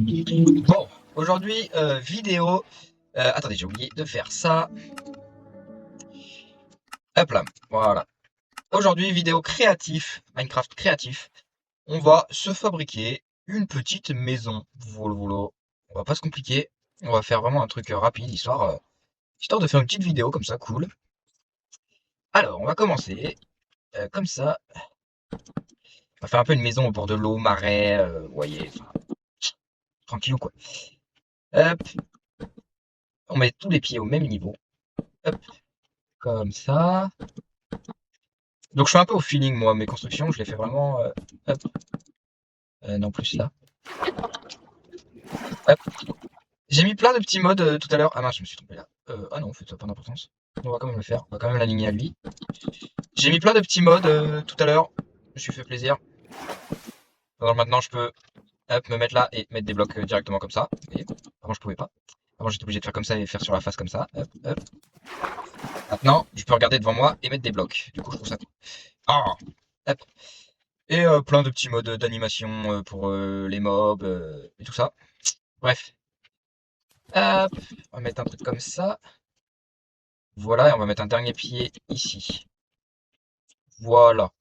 Bon, aujourd'hui, vidéo. Attendez, j'ai oublié de faire ça. Hop là, voilà. Aujourd'hui, vidéo créatif, Minecraft créatif. On va se fabriquer une petite maison. Voilà, voilà. On va pas se compliquer. On va faire vraiment un truc rapide, histoire de faire une petite vidéo comme ça, cool. Alors, on va commencer comme ça. On va faire un peu une maison au bord de l'eau, marais, vous voyez, enfin, tranquillou quoi. Hop, on met tous les pieds au même niveau. Hop, comme ça. Donc je suis un peu au feeling moi, mes constructions, je les fais vraiment hop, non plus là. Hop. J'ai mis plein de petits modes tout à l'heure. Ah mince, je me suis trompé là. Ah non, en fait, ça n'a pas d'importance. On va quand même le faire, on va quand même l'aligner à lui. J'ai mis plein de petits modes tout à l'heure. Je me suis fait plaisir. Alors maintenant je peux hop, me mettre là et mettre des blocs directement comme ça. Vous voyez. Avant je pouvais pas. Avant j'étais obligé de faire comme ça et faire sur la face comme ça. Hop, hop. Maintenant, je peux regarder devant moi et mettre des blocs. Du coup, je trouve ça cool. Ah, hop. Et plein de petits modes d'animation pour les mobs et tout ça. Bref. Hop, on va mettre un truc comme ça. Voilà, et on va mettre un dernier pied ici. Voilà.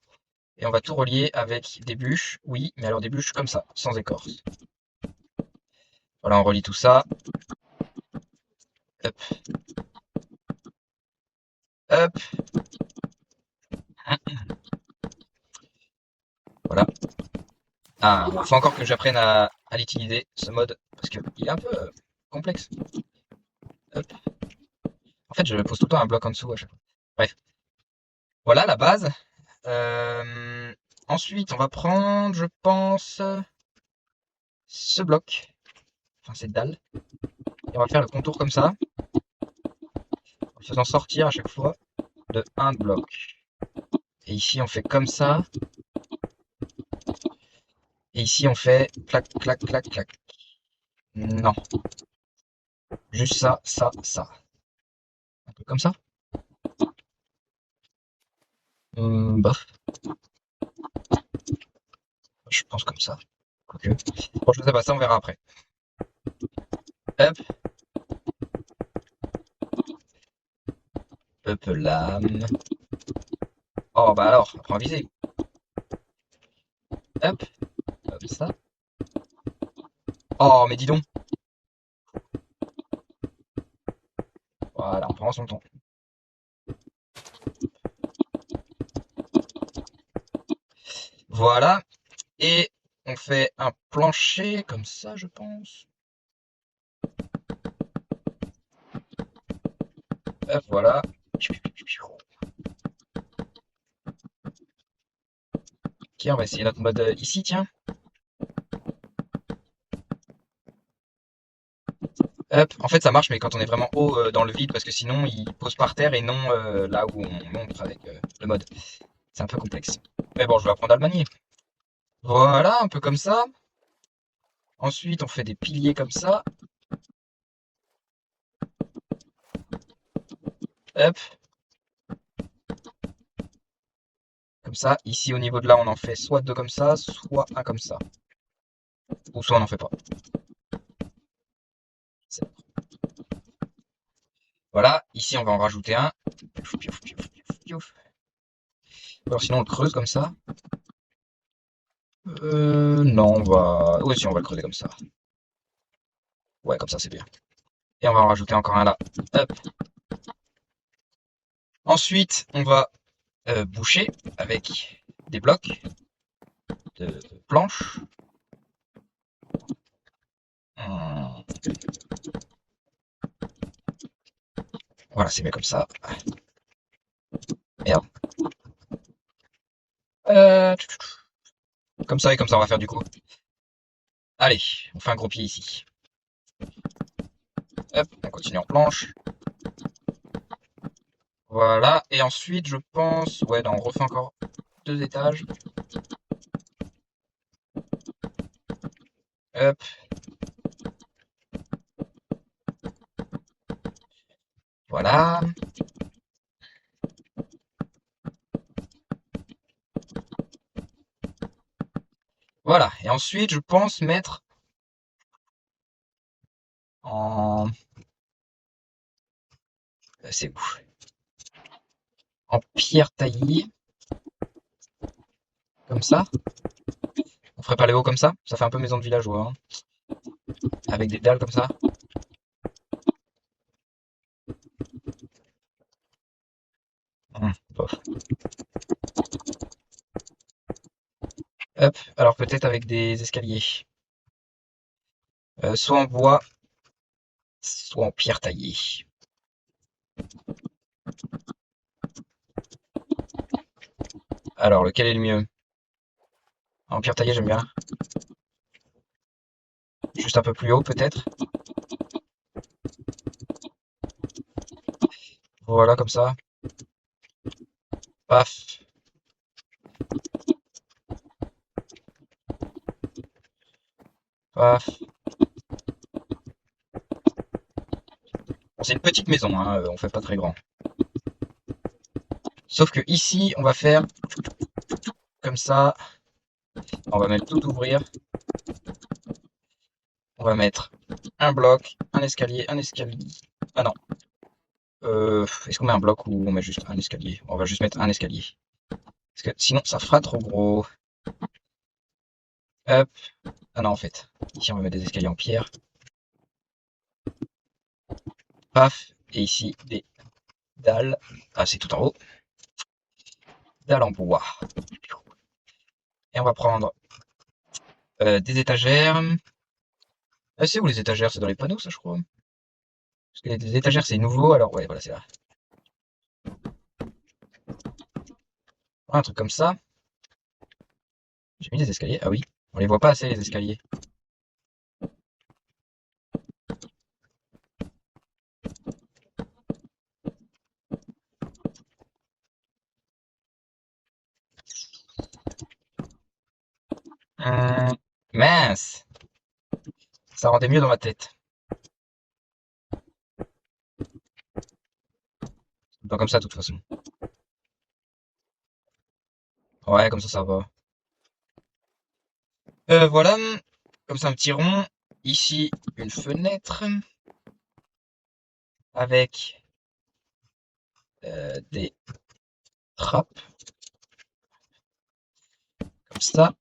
Et on va tout relier avec des bûches. Oui, mais alors des bûches comme ça, sans écorce. Voilà, on relie tout ça. Hop, hop. Voilà. Ah, faut encore que j'apprenne à l'utiliser, ce mode, parce qu'il est un peu complexe. Hop. En fait, je pose tout le temps un bloc en dessous à chaque fois. Bref. Voilà la base. Euh, Ensuite, on va prendre, je pense, ce bloc. Enfin, cette dalle. Et on va faire le contour comme ça, en faisant sortir à chaque fois de un bloc. Et ici, on fait comme ça. Et ici, on fait clac, clac, clac, clac. Non. Juste ça, ça, ça. Un peu comme ça. Bof. Je pense comme ça. Quoique. Bon, je sais pas, ça, on verra après. Hop. Hop, lame. Oh, bah alors, apprends à viser. Hop. Comme ça. Oh, mais dis donc. Voilà, on prend son temps. Voilà. Et on fait un plancher comme ça, je pense. Hop, voilà. Ok, on va essayer notre mode ici, tiens. Hop. En fait, ça marche, mais quand on est vraiment haut dans le vide, parce que sinon, il pose par terre et non là où on montre avec le mode. C'est un peu complexe. Mais bon, je vais apprendre à le manier. Voilà, un peu comme ça. Ensuite, on fait des piliers comme ça. Hop, comme ça. Ici, au niveau de là, on en fait soit deux comme ça, soit un comme ça. Ou soit on n'en fait pas. Voilà, ici, on va en rajouter un. Piouf, piouf, piouf, piouf, piouf. Alors sinon, on le creuse comme ça. Non, on va... Oui, si, on va le creuser comme ça. Ouais, comme ça, c'est bien. Et on va en rajouter encore un là. Hop. Ensuite, on va boucher avec des blocs de planches. Hum, Voilà, c'est bien comme ça. Merde. Comme ça et comme ça, on va faire du coup. Allez, on fait un gros pied ici. Hop, on continue en planche. Voilà, et ensuite, je pense... Ouais, non, on refait encore deux étages. Hop, voilà. Voilà, et ensuite, je pense mettre en... C'est où? En pierre taillée, comme ça. On ferait pas les hauts comme ça? Ça fait un peu maison de villageois, hein. Avec des dalles comme ça. Bof. Hop, alors peut-être avec des escaliers. Soit en bois, soit en pierre taillée. Alors, lequel est le mieux? En pierre taillée, j'aime bien. Juste un peu plus haut, peut-être. Voilà, comme ça. Paf. Paf. Bon, c'est une petite maison, hein, on fait pas très grand. Sauf que ici, on va faire comme ça. On va mettre tout ouvrir. On va mettre un bloc, un escalier, un escalier. Ah non. Est-ce qu'on met un bloc ou on met juste un escalier? On va juste mettre un escalier. Parce que sinon, ça fera trop gros. Hop. Ah non, en fait. Ici, on va mettre des escaliers en pierre. Paf. Et ici, des dalles. Ah, c'est tout en haut. Dalles en bois. Et on va prendre des étagères. C'est où les étagères? C'est dans les panneaux, ça, je crois. Parce que les étagères, c'est nouveau. Alors, ouais, voilà, c'est là. Un truc comme ça. J'ai mis des escaliers. Ah oui. On les voit pas assez, les escaliers. Hum, mince. Ça rendait mieux dans ma tête. Pas comme ça, de toute façon. Ouais, comme ça va. Voilà. Comme ça, un petit rond. Ici, une fenêtre. Avec des trappes. Comme ça.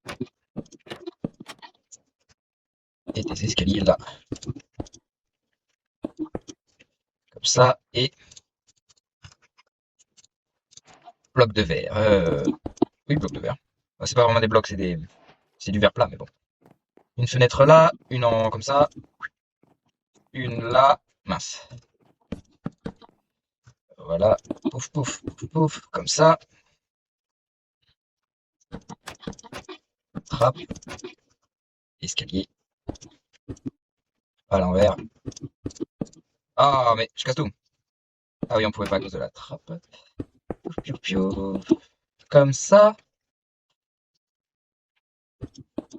Et des escaliers là. Comme ça. Et bloc de verre. Oui, bloc de verre. Bah, c'est pas vraiment des blocs, c'est du verre plat, mais bon. Une fenêtre là, une en comme ça, une là, mince. Voilà, pouf, pouf, pouf, pouf, comme ça. Trappe, escalier, à l'envers. Ah, mais je casse tout. Ah oui, on pouvait pas à cause de la trappe. Pouf, piou, piou. Comme ça.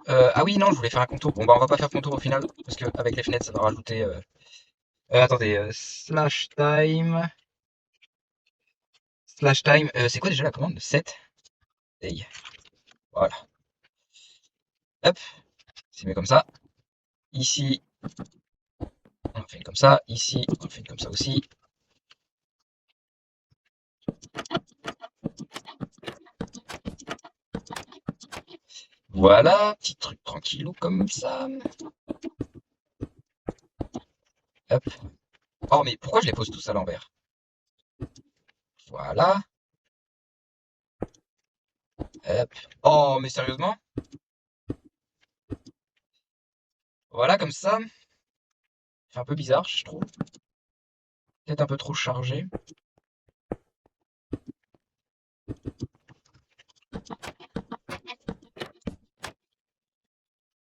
Ah oui, non, je voulais faire un contour. Bon, bah, on va pas faire contour au final, parce que avec les fenêtres, ça va rajouter. Attendez, slash time. Slash time. C'est quoi déjà la commande? 7. Hey. Voilà. Hop, c'est mieux comme ça. Ici, on fait une comme ça. Ici, on fait une comme ça aussi. Voilà, petit truc tranquillou comme ça. Hop. Oh, mais pourquoi je les pose tous à l'envers? Voilà. Hop. Oh, mais sérieusement? Voilà, comme ça. C'est un peu bizarre, je trouve. Peut-être un peu trop chargé.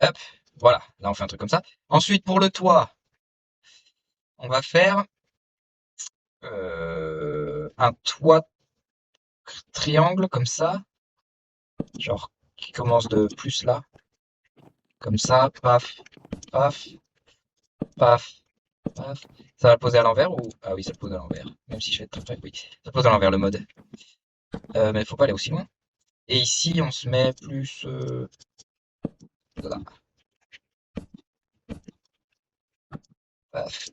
Hop. Voilà, là on fait un truc comme ça. Ensuite, pour le toit, on va faire un toit triangle comme ça. Genre, qui commence de plus là. Comme ça, paf, paf, paf, paf. Ça va le poser à l'envers ou... Ah oui, ça le pose à l'envers. Même si je fais très près, oui. Ça le pose à l'envers le mode. Mais faut pas aller aussi loin. Et ici, on se met plus là. Paf,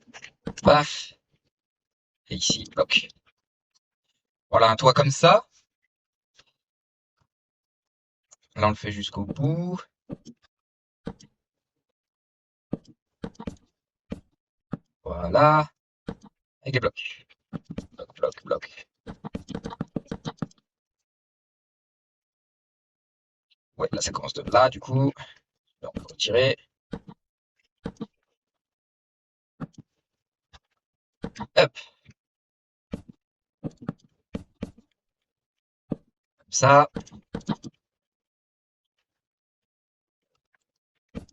paf. Et ici, bloc. Voilà, un toit comme ça. Là, on le fait jusqu'au bout. Voilà. Avec des blocs. Bloc, bloc, bloc. Ouais, là, ça commence de là, du coup. Là, on peut retirer. Hop, comme ça.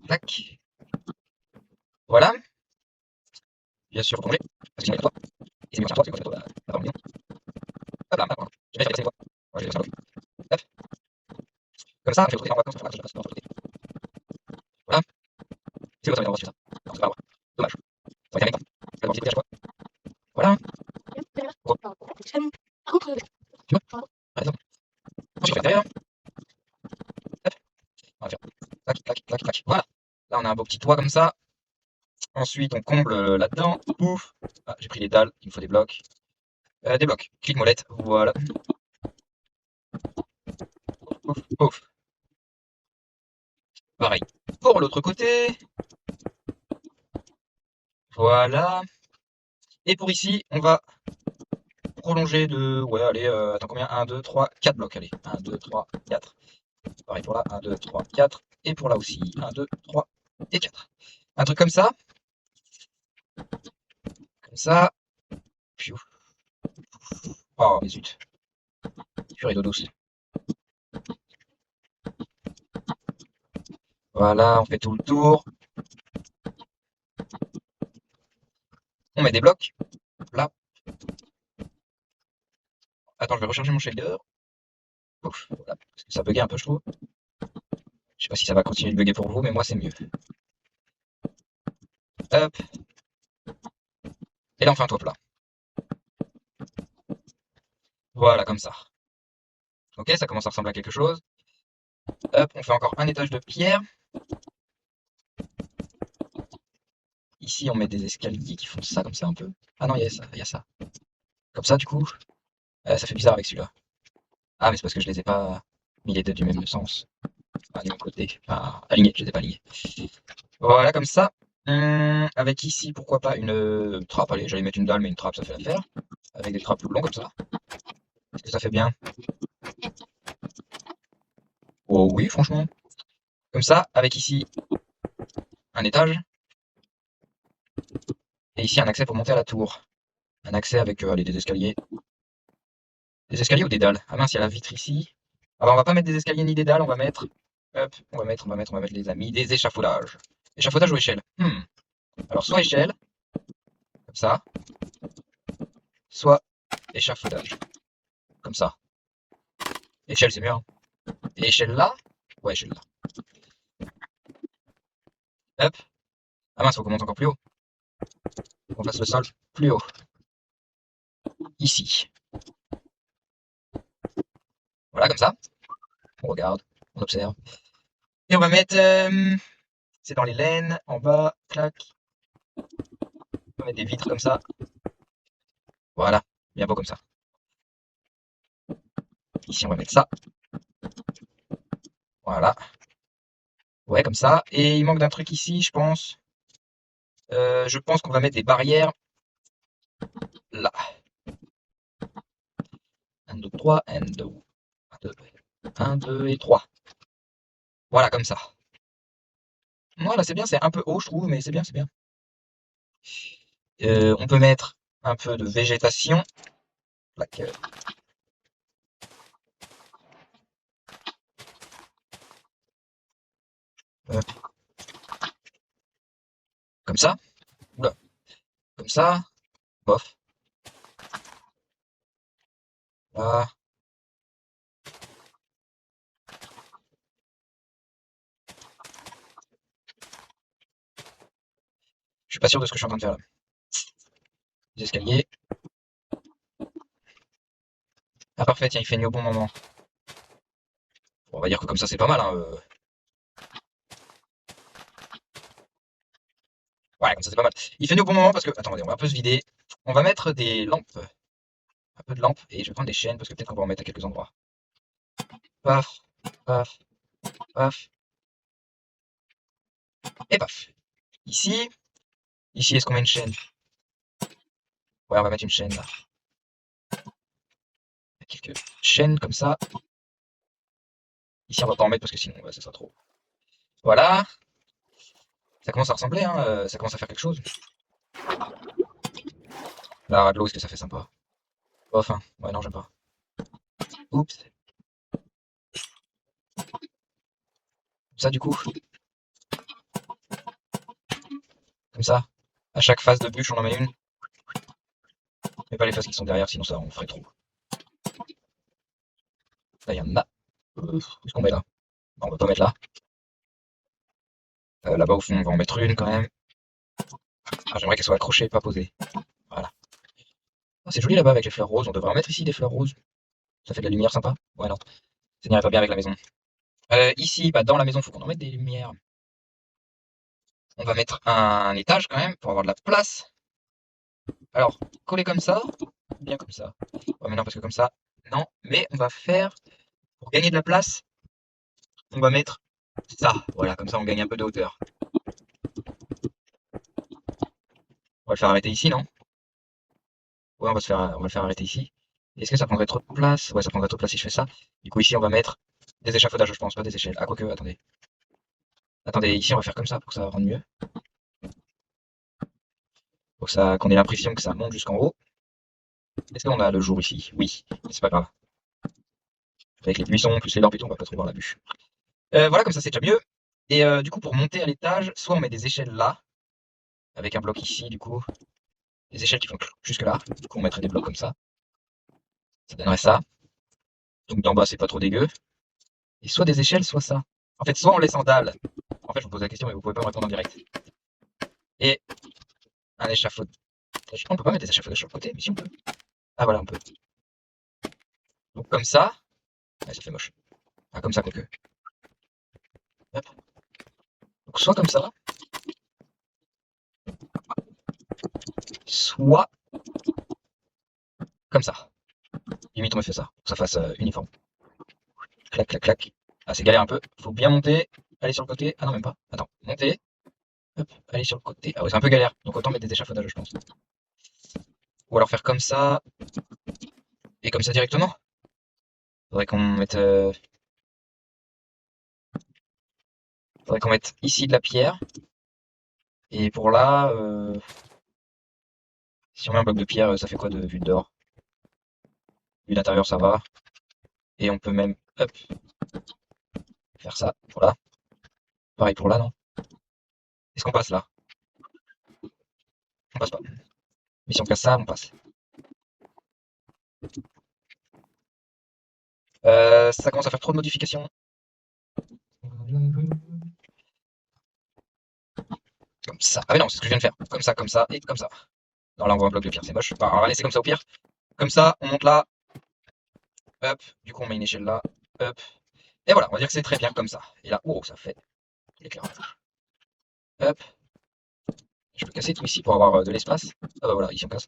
Tac. Voilà. Bien sûr, retourner. Parce qu'il y a toi. Et c'est mieux sur toi, c'est quoi, c'est pas mignon. Hop là, voilà. Je vais faire ça, ouais, je vais faire ça. Hop. Comme ça, je vais retourner en vacances. Voilà, je passe dans l'autre côté. Voilà. C'est quoi ça, on va suivre ça. Non, c'est pas grave. Dommage. Ça va être un je vais voir à chaque fois. Voilà. Bon. Tu vois, par exemple. Ensuite, je vais derrière. Hop. On va faire. Tac, tac, tac, tac. Voilà. Là, on a un beau petit toit comme ça. Ensuite, on comble là-dedans. Pouf. Ah, j'ai pris les dalles. Il me faut des blocs. Des blocs. Clic molette. Voilà. Pouf, pouf. Pareil. Pour l'autre côté. Voilà. Et pour ici, on va prolonger de. Ouais, allez, attends, combien? 1, 2, 3, 4 blocs. Allez. 1, 2, 3, 4. Pareil pour là. 1, 2, 3, 4. Et pour là aussi. 1, 2, 3 et 4. Un truc comme ça. Comme ça. Piou. Oh, mais zut. Purée d'eau douce. Voilà, on fait tout le tour. On met des blocs. Là. Attends, je vais recharger mon shader. Ouf, voilà. Parce que ça buguait un peu, je trouve. Je sais pas si ça va continuer de bugger pour vous, mais moi, c'est mieux. Hop. Et là, on fait un toit plat. Voilà, comme ça. Ok, ça commence à ressembler à quelque chose. Hop, on fait encore un étage de pierre. Ici, on met des escaliers qui font ça, comme ça, un peu. Ah non, il y a ça, il y a ça. Comme ça, du coup. Ça fait bizarre avec celui-là. Ah, mais c'est parce que je les ai pas mis les deux du même sens. Enfin, du même côté. Enfin, alignés, je les ai pas alignés. Voilà, comme ça. Avec ici, pourquoi pas une trappe. Allez, j'allais mettre une dalle, mais une trappe, ça fait l'affaire. Avec des trappes tout le long, comme ça. Est-ce que ça fait bien? Oh oui, franchement. Comme ça, avec ici un étage. Et ici un accès pour monter à la tour. Un accès avec allez, des escaliers. Des escaliers ou des dalles? Ah mince, il y a la vitre ici. Ah bah, on va pas mettre des escaliers ni des dalles, on va mettre. Hop, on va mettre les amis, des échafaudages. Échafaudage ou échelle? Alors soit échelle, comme ça, soit échafaudage, comme ça. Échelle c'est mieux, hein. Et échelle là? Ouais, échelle là. Hop. Ah mince, faut qu'on monte encore plus haut. Faut qu'on fasse le sol plus haut. Ici. Voilà, comme ça. On regarde, on observe. Et on va mettre. C'est dans les laines, en bas, clac. On va mettre des vitres comme ça. Voilà, bien beau comme ça. Ici, on va mettre ça. Voilà. Ouais, comme ça. Et il manque d'un truc ici, je pense. Je pense qu'on va mettre des barrières là. 1, 2, 3, 1, 2, 1, 2 et 3. Voilà, comme ça. Voilà, c'est bien, c'est un peu haut, je trouve, mais c'est bien, c'est bien. On peut mettre un peu de végétation. Plaque, comme ça. Oula, comme ça. Bof. Là. Je suis pas sûr de ce que je suis en train de faire là. Des escaliers. Ah parfait, tiens, il fait nuit au bon moment. Bon, on va dire que comme ça c'est pas mal, hein. Ouais, comme ça c'est pas mal. Il fait nuit au bon moment parce que... Attendez, on va un peu se vider. On va mettre des lampes. Un peu de lampes. Et je vais prendre des chaînes parce que peut-être qu'on va en mettre à quelques endroits. Paf, paf, paf. Et paf. Ici. Ici, est-ce qu'on met une chaîne? Ouais, on va mettre une chaîne là. Quelques chaînes comme ça. Ici, on va pas en mettre parce que sinon, ouais, ça sera trop. Voilà. Ça commence à ressembler, hein. Ça commence à faire quelque chose. Là, de l'eau, est-ce que ça fait sympa? Enfin, ouais, non, j'aime pas. Oups. Ça, du coup, comme ça. À chaque face de bûche, on en met une. Mais pas les faces qui sont derrière, sinon ça, on ferait trop. Là, il y en a. Qu'est-ce qu'on met là? On va pas mettre là. Là-bas, au fond, on va en mettre une quand même. Ah, j'aimerais qu'elle soit accrochée, pas posée. Voilà. Ah, c'est joli là-bas avec les fleurs roses. On devrait en mettre ici des fleurs roses. Ça fait de la lumière sympa. Ouais, non. Ça n'irait pas bien avec la maison. Ici, bah, dans la maison, faut qu'on en mette des lumières. On va mettre un étage quand même pour avoir de la place. Alors, coller comme ça, ou bien comme ça. Ouais, mais non, parce que comme ça, non. Mais on va faire, pour gagner de la place, on va mettre ça. Voilà, comme ça, on gagne un peu de hauteur. On va le faire arrêter ici, non? Ouais, on va le faire arrêter ici. Est-ce que ça prendrait trop de place? Ouais, ça prendrait trop de place si je fais ça. Du coup, ici, on va mettre des échafaudages, je pense, pas des échelles. Ah, quoique, attendez. Attendez, ici, on va faire comme ça pour que ça rende mieux. Pour que ça, qu'on ait l'impression que ça monte jusqu'en haut. Est-ce qu'on a le jour ici? Oui, mais c'est pas grave. Avec les buissons, plus les lampes et tout, on va pas trop voir la bûche. Voilà, comme ça, c'est déjà mieux. Et du coup, pour monter à l'étage, soit on met des échelles là, avec un bloc ici, du coup. Des échelles qui font jusque là. Du coup, on mettrait des blocs comme ça. Ça donnerait ça. Donc d'en bas, c'est pas trop dégueu. Et soit des échelles, soit ça. En fait, soit on laisse en dalle. En fait, je vous pose la question, mais vous pouvez pas me répondre en direct. Et un échafaudage. On peut pas mettre des échafaudages sur le côté, mais si on peut. Ah voilà, on peut. Donc comme ça. Ouais, ça fait moche. Ah, comme ça, quoique. Hop. Donc soit comme ça, soit comme ça. Limite, on me fait ça, pour que ça fasse uniforme. Clac, clac, clac. Ah, c'est galère un peu. Faut bien monter. Aller sur le côté. Ah non, même pas. Attends, monter. Hop, aller sur le côté. Ah ouais, c'est un peu galère. Donc autant mettre des échafaudages, je pense. Ou alors faire comme ça. Et comme ça directement. Faudrait qu'on mette, faudrait qu'on mette ici de la pierre. Et pour là, si on met un bloc de pierre, ça fait quoi de vue de dehors? Vue d'intérieur, ça va. Et on peut même, hop, faire ça. Voilà. Pareil pour là, non? Est-ce qu'on passe là? On passe pas. Mais si on casse ça, on passe. Ça commence à faire trop de modifications. Comme ça. Ah mais non, c'est ce que je viens de faire. Comme ça, et comme ça. Non, là on voit un bloc de pierre, c'est moche. Enfin, on va laisser comme ça au pire. Comme ça, on monte là. Hop. Du coup, on met une échelle là. Hop. Et voilà, on va dire que c'est très bien comme ça. Et là, oh, ça fait l'éclairage. Hop. Je peux casser tout ici pour avoir de l'espace. Ah bah voilà, ici on casse.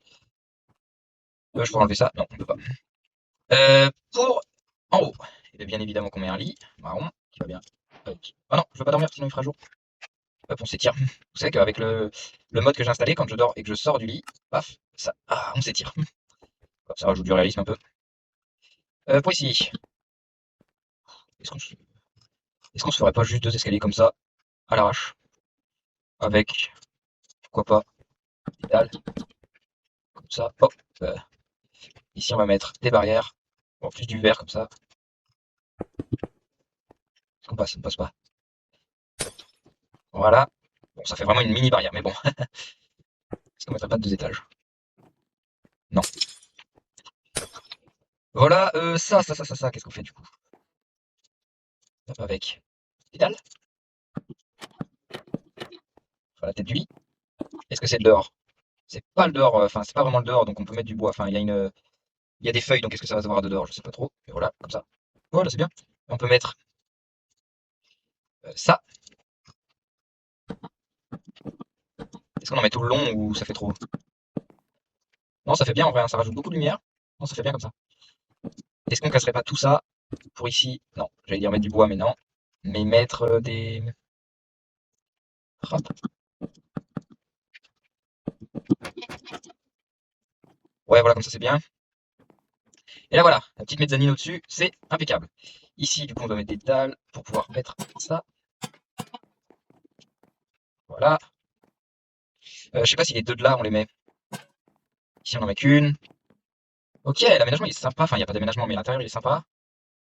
Je pourrais enlever ça. Non, on peut pas. Pour en haut. Et bien évidemment qu'on met un lit marron qui va bien. Ah non, je veux pas dormir, sinon il fera jour. Hop, on s'étire. Vous savez qu'avec le mode que j'ai installé, quand je dors et que je sors du lit, paf, ça, ah, on s'étire. Ça rajoute du réalisme un peu. Pour ici, est-ce qu'on se... est-ce qu'on se ferait pas juste deux escaliers comme ça, à l'arrache, avec, pourquoi pas, des dalles, comme ça, hop. Ici, on va mettre des barrières, en plus du verre comme ça. Est-ce qu'on passe? On passe pas. Voilà. Bon, ça fait vraiment une mini barrière, mais bon. Est-ce qu'on mettrait pas de deux étages? Non. Voilà, ça, qu'est-ce qu'on fait du coup? Hop, avec des dalles. Enfin, la tête du lit. Est-ce que c'est le dehors? C'est pas le dehors, enfin, c'est pas vraiment le dehors, donc on peut mettre du bois. Enfin, il y a des feuilles, donc est-ce que ça va se voir de dehors? Je sais pas trop. Et voilà, comme ça. Voilà, c'est bien. On peut mettre ça, Est-ce qu'on en met tout le long ou ça fait trop? Non, ça fait bien en vrai, hein, ça rajoute beaucoup de lumière. Non, ça fait bien comme ça. Est-ce qu'on casserait pas tout ça pour ici? Non, j'allais dire mettre du bois, mais non. Mais mettre des... Hop. Ouais, voilà, comme ça c'est bien. Et là voilà, la petite mezzanine au-dessus, c'est impeccable. Ici, du coup, on doit mettre des dalles pour pouvoir mettre ça. Voilà. Je sais pas si les deux de là, on les met. Ici, on en met qu'une. Ok, l'aménagement il est sympa. Enfin, il n'y a pas d'aménagement, mais l'intérieur il est sympa.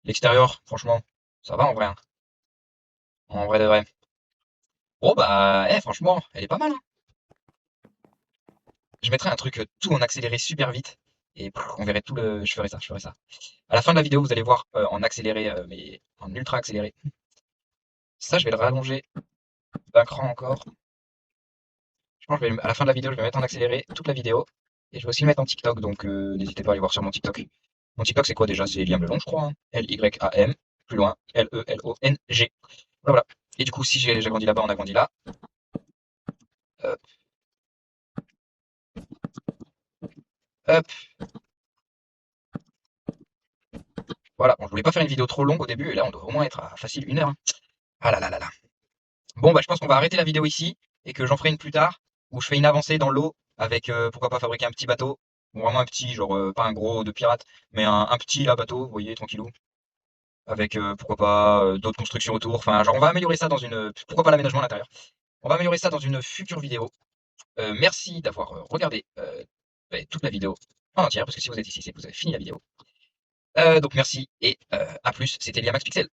L'extérieur, franchement, ça va en vrai, hein. En vrai de vrai. Oh bah, franchement, elle est pas mal, hein. Je mettrais un truc tout en accéléré super vite. Et on verrait tout le. Je ferais ça, je ferais ça. À la fin de la vidéo, vous allez voir en accéléré, mais en ultra accéléré. Ça, je vais le rallonger d'un cran encore. Je pense que à la fin de la vidéo, je vais mettre en accéléré toute la vidéo. Et je vais aussi le mettre en TikTok, donc n'hésitez pas à aller voir sur mon TikTok. Mon TikTok, c'est quoi déjà? C'est Liam Lelong, je crois, hein. Lyam, plus loin, Lelong. Voilà, voilà. Et du coup, si j'ai grandi là-bas, on a grandi là. Hop, hop. Voilà, bon, je voulais pas faire une vidéo trop longue au début, et là, on doit au moins être à facile 1 heure, hein. Ah là là là là. Bon, bah, je pense qu'on va arrêter la vidéo ici, et que j'en ferai une plus tard, où je fais une avancée dans l'eau, avec, pourquoi pas fabriquer un petit bateau. Bon, vraiment un petit, genre, pas un gros de pirate, mais un petit, là, bateau, vous voyez, tranquillou. Avec pourquoi pas d'autres constructions autour. Enfin, genre on va améliorer ça dans une. Pourquoi pas l'aménagement à l'intérieur. On va améliorer ça dans une future vidéo. Merci d'avoir regardé toute la vidéo en entière, parce que si vous êtes ici, c'est que vous avez fini la vidéo. Donc merci et à plus. C'était Liamax Pixel.